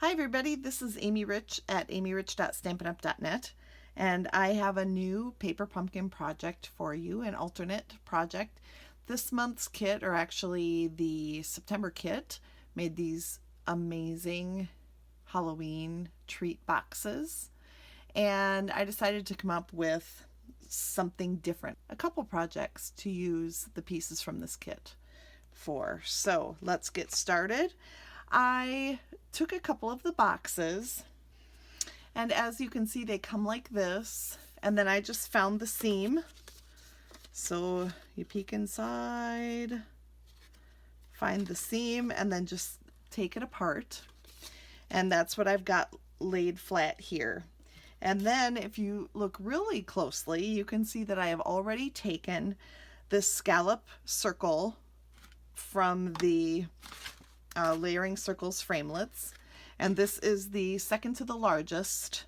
Hi everybody, this is Amy Rich at amyrich.stampinup.net, and I have a new paper pumpkin project for you, an alternate project. This month's kit, or actually the September kit, made these amazing Halloween treat boxes, and I decided to come up with something different, a couple projects to use the pieces from this kit for. So let's get started. I took a couple of the boxes, and as you can see, they come like this, and then I just found the seam. So you peek inside, find the seam, and then just take it apart, and that's what I've got laid flat here. And then if you look really closely, you can see that I have already taken this scallop circle from the Layering Circles framelits, and this is the second to the largest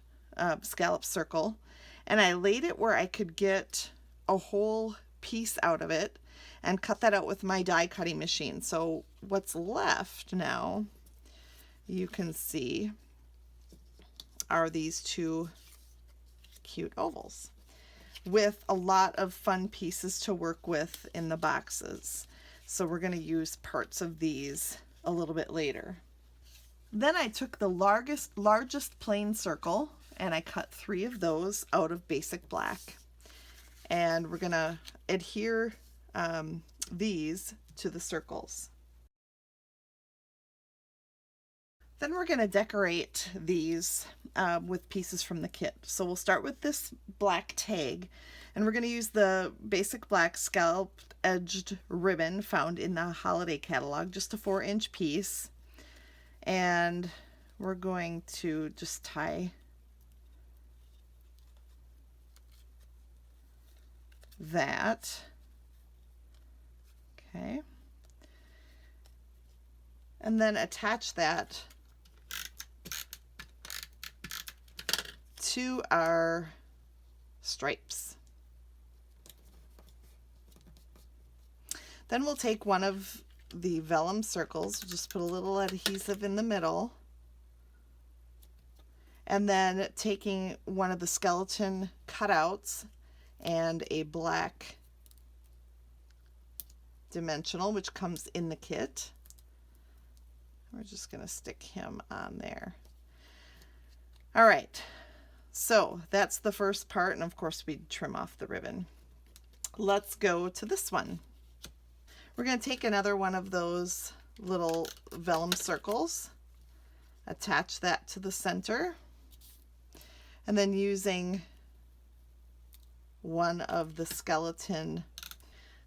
scallop circle, and I laid it where I could get a whole piece out of it and cut that out with my die cutting machine. So what's left now, you can see, are these two cute ovals with a lot of fun pieces to work with in the boxes. So we're going to use parts of these a little bit later. Then I took the largest plain circle and I cut 3 of those out of basic black, and we're going to adhere these to the circles. Then we're going to decorate these with pieces from the kit. So we'll start with this black tag, and we're going to use the basic black scalloped edged ribbon found in the holiday catalog, just a 4-inch piece, and we're going to just tie that. Okay, and then attach that to our stripes. Then we'll take one of the vellum circles, just put a little adhesive in the middle, and then taking one of the skeleton cutouts and a black dimensional, which comes in the kit. We're just going to stick him on there. All right, so that's the first part, and of course we trim off the ribbon. Let's go to this one. We're going to take another one of those little vellum circles, attach that to the center, and then using one of the skeleton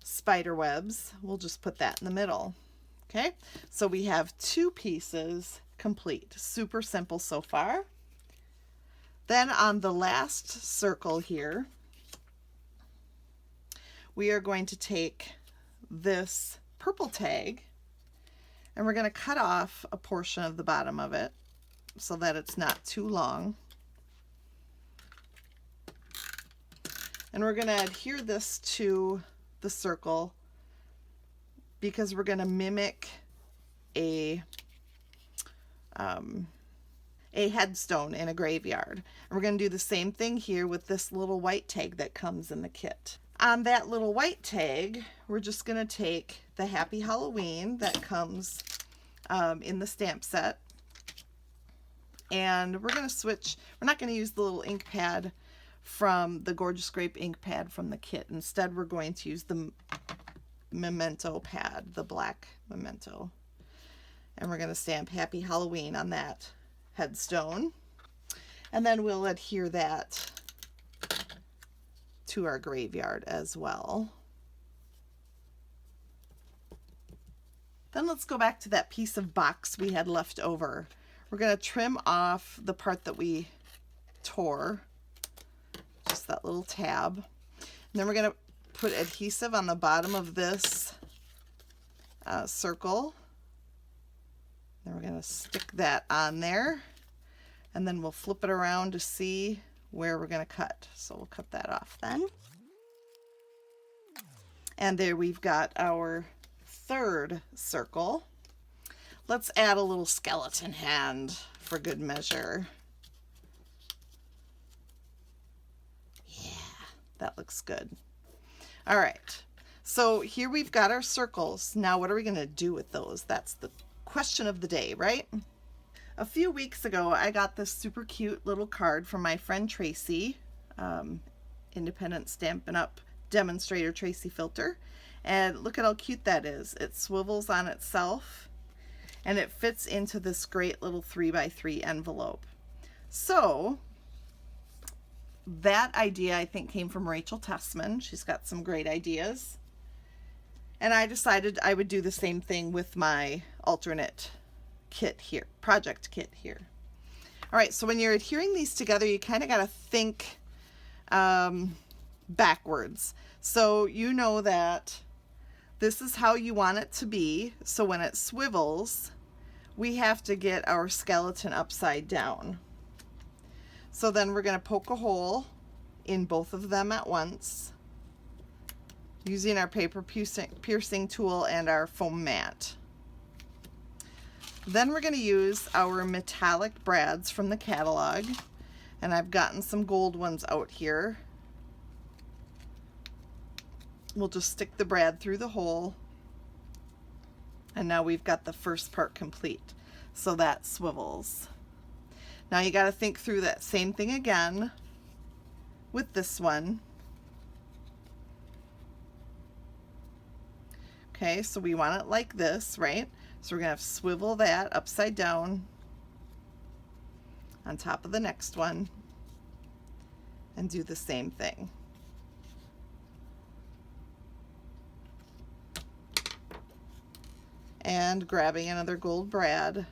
spider webs, we'll just put that in the middle. Okay, so we have 2 pieces complete. Super simple so far. Then on the last circle here, we are going to take this purple tag, and we're going to cut off a portion of the bottom of it so that it's not too long, and we're going to adhere this to the circle because we're going to mimic a headstone in a graveyard. And we're going to do the same thing here with this little white tag that comes in the kit. On that little white tag, we're just going to take the Happy Halloween that comes in the stamp set, and we're going to switch. We're not going to use the little ink pad from the Gorgeous Grape ink pad from the kit. Instead, we're going to use the Memento pad, the black Memento, and we're going to stamp Happy Halloween on that headstone, and then we'll adhere that to our graveyard as well. Then let's go back to that piece of box we had left over. We're going to trim off the part that we tore, just that little tab, and then we're going to put adhesive on the bottom of this circle. Then we're going to stick that on there, and then we'll flip it around to see where we're going to cut. So we'll cut that off then. And there we've got our 3rd circle. Let's add a little skeleton hand for good measure. Yeah, that looks good. All right, so here we've got our circles. Now what are we going to do with those? That's the question of the day, right? A few weeks ago, I got this super cute little card from my friend Tracy, Independent Stampin' Up! Demonstrator Tracy Filter. And look at how cute that is. It swivels on itself and it fits into this great little 3x3 envelope. So that idea I think came from Rachel Tessman. She's got some great ideas. And I decided I would do the same thing with my alternate kit here, project kit here. All right, so when you're adhering these together, you kind of got to think backwards. So you know that this is how you want it to be. So when it swivels, we have to get our skeleton upside down. So then we're going to poke a hole in both of them at once using our paper piercing tool and our foam mat. Then we're going to use our metallic brads from the catalog, and I've gotten some gold ones out here. We'll just stick the brad through the hole, and now we've got the first part complete. So that swivels. Now you got to think through that same thing again with this one. Okay, so we want it like this, right? So we're going to swivel that upside down on top of the next one and do the same thing. And grabbing another gold brad,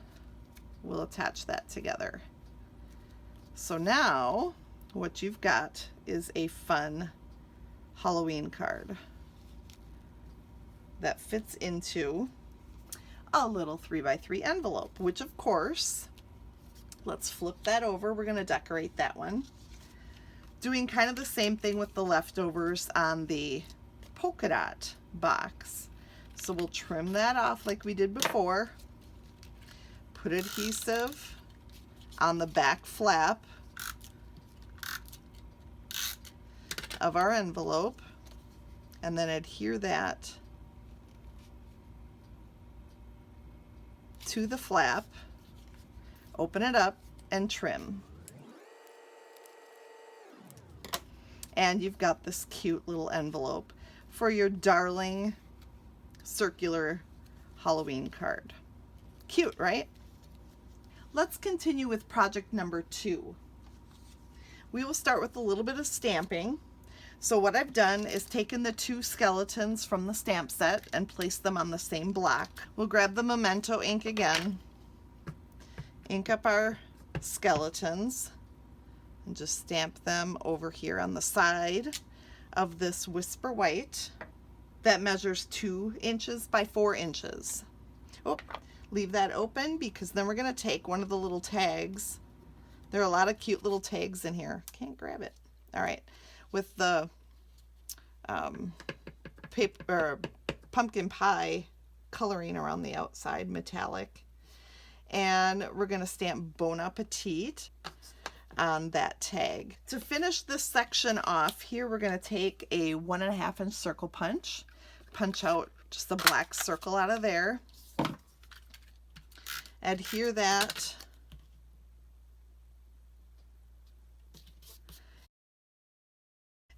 we'll attach that together. So now what you've got is a fun Halloween card that fits into a little 3x3 envelope, which of course, let's flip that over. We're going to decorate that one. Doing kind of the same thing with the leftovers on the polka dot box. So we'll trim that off like we did before. Put adhesive on the back flap of our envelope and then adhere that to the flap, open it up and trim. And you've got this cute little envelope for your darling circular Halloween card. Cute, right? Let's continue with project number 2. We will start with a little bit of stamping. So what I've done is taken the 2 skeletons from the stamp set and placed them on the same block. We'll grab the Memento ink again, ink up our skeletons, and just stamp them over here on the side of this Whisper White that measures 2 inches by 4 inches. Oh, leave that open because then we're going to take one of the little tags. There are a lot of cute little tags in here. Can't grab it. All right. With the paper pumpkin pie coloring around the outside, metallic, and we're going to stamp Bon Appetit on that tag. To finish this section off here, we're going to take a 1.5 inch circle punch out just a black circle out of there, adhere that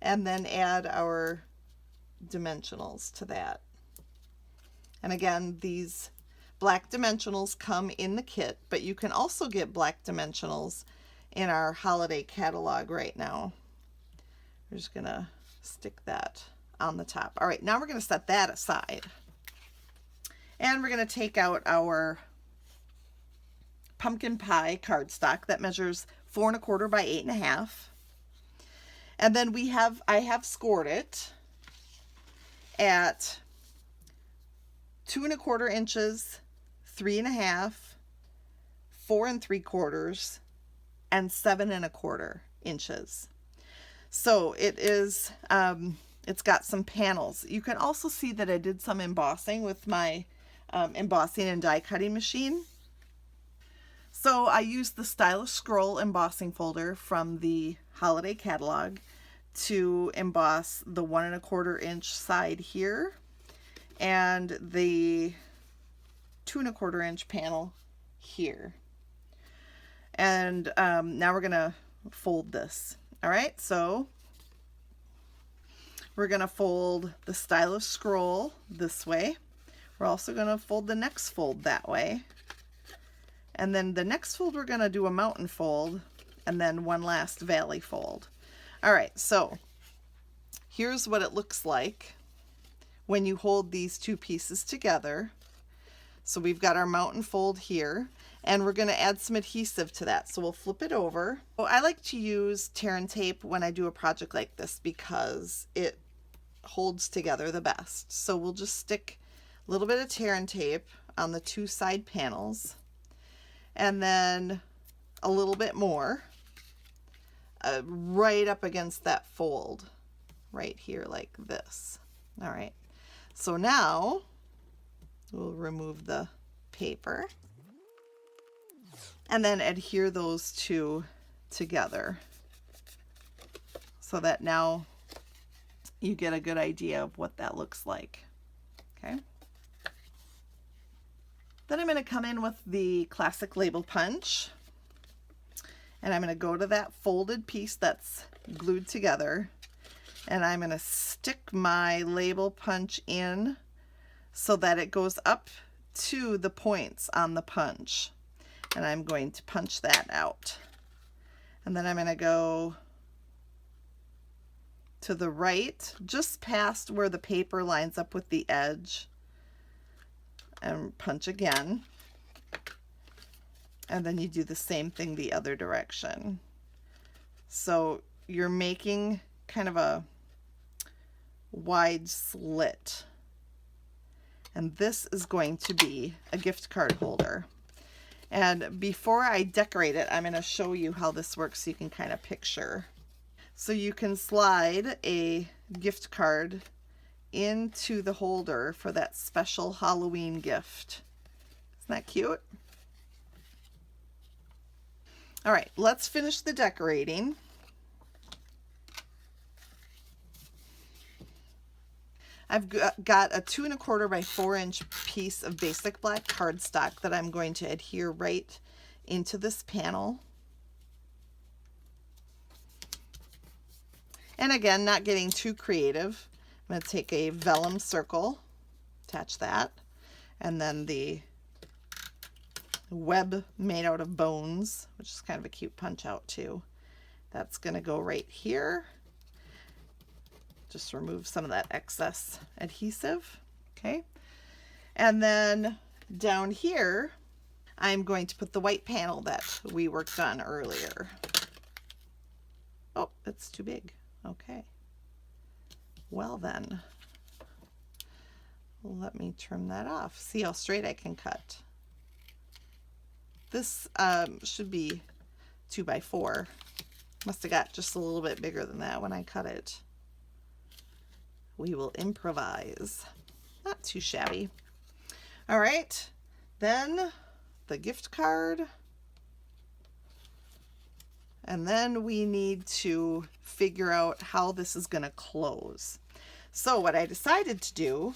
and then add our dimensionals to that. And again, these black dimensionals come in the kit, but you can also get black dimensionals in our holiday catalog right now. We're just gonna stick that on the top. All right, now we're gonna set that aside. And we're gonna take out our pumpkin pie cardstock that measures 4 1/4 by 8 1/2. And then I have scored it at 2 1/4 inches, 3 1/2, 4 3/4, and 7 1/4 inches. So it is, it's got some panels. You can also see that I did some embossing with my embossing and die cutting machine. So I used the Stylish Scroll embossing folder from the holiday catalog to emboss the 1¼ inch side here and the 2¼ inch panel here. And now we're gonna fold this. All right, so we're gonna fold the Stylish Scroll this way. We're also gonna fold the next fold that way. And then the next fold we're gonna do a mountain fold and then one last valley fold. All right, so here's what it looks like when you hold these two pieces together. So we've got our mountain fold here, and we're going to add some adhesive to that. So we'll flip it over. So I like to use tear and tape when I do a project like this because it holds together the best. So we'll just stick a little bit of tear and tape on the two side panels, and then a little bit more right up against that fold right here like this. All right, so now we'll remove the paper and then adhere those two together so that now you get a good idea of what that looks like. Okay. Then I'm going to come in with the classic label punch, and I'm going to go to that folded piece that's glued together, and I'm going to stick my label punch in so that it goes up to the points on the punch, and I'm going to punch that out. And then I'm going to go to the right, just past where the paper lines up with the edge, and punch again. And then you do the same thing the other direction. So you're making kind of a wide slit. And this is going to be a gift card holder. And before I decorate it, I'm going to show you how this works so you can kind of picture. So you can slide a gift card into the holder for that special Halloween gift. Isn't that cute? All right, let's finish the decorating. I've got a 2¼ by 4 inch piece of basic black cardstock that I'm going to adhere right into this panel. And again, not getting too creative. I'm going to take a vellum circle, attach that, and then the web made out of bones, which is kind of a cute punch out too. That's going to go right here. Just remove some of that excess adhesive. Okay. And then down here, I'm going to put the white panel that we worked on earlier. Oh, it's too big. Okay. Well then, let me trim that off. See how straight I can cut. This should be 2 by 4. Must have got just a little bit bigger than that when I cut it. We will improvise. Not too shabby. All right, then the gift card. And then we need to figure out how this is going to close. So what I decided to do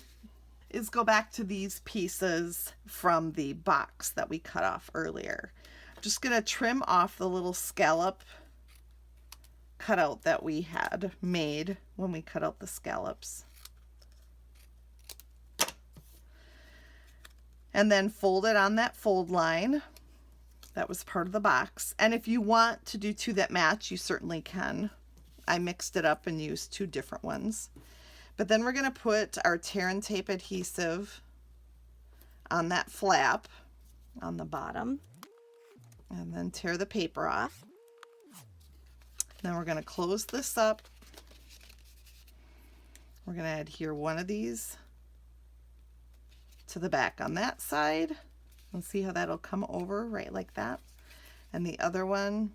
is go back to these pieces from the box that we cut off earlier. I'm just going to trim off the little scallop cutout that we had made when we cut out the scallops. And then fold it on that fold line. That was part of the box. And if you want to do two that match, you certainly can. I mixed it up and used two different ones. But then we're going to put our tear and tape adhesive on that flap on the bottom. And then tear the paper off. Then we're going to close this up. We're going to adhere one of these to the back on that side. And see how that'll come over right like that. And the other one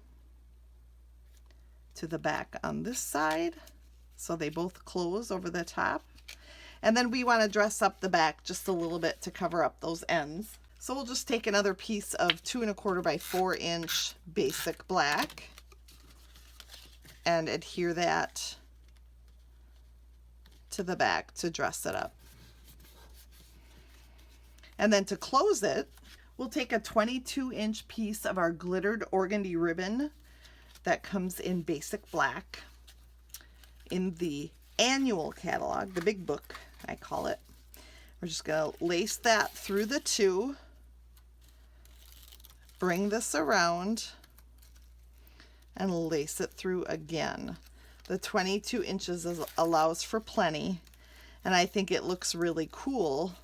to the back on this side. So they both close over the top. And then we want to dress up the back just a little bit to cover up those ends. So we'll just take another piece of 2 1/4 by 4 inch basic black and adhere that to the back to dress it up. And then to close it, we'll take a 22-inch piece of our glittered organdy ribbon that comes in basic black in the annual catalog, the big book, I call it. We're just going to lace that through the 2, bring this around, and lace it through again. The 22 inches allows for plenty, and I think it looks really cool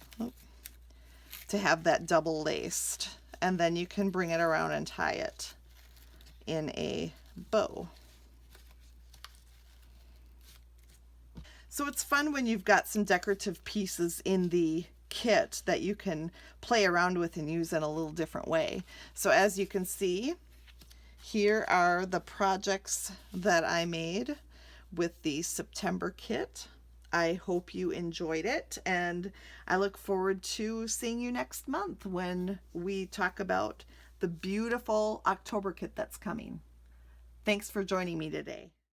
to have that double laced. And then you can bring it around and tie it in a bow. So it's fun when you've got some decorative pieces in the kit that you can play around with and use in a little different way. So as you can see, here are the projects that I made with the September kit. I hope you enjoyed it, and I look forward to seeing you next month when we talk about the beautiful October kit that's coming. Thanks for joining me today.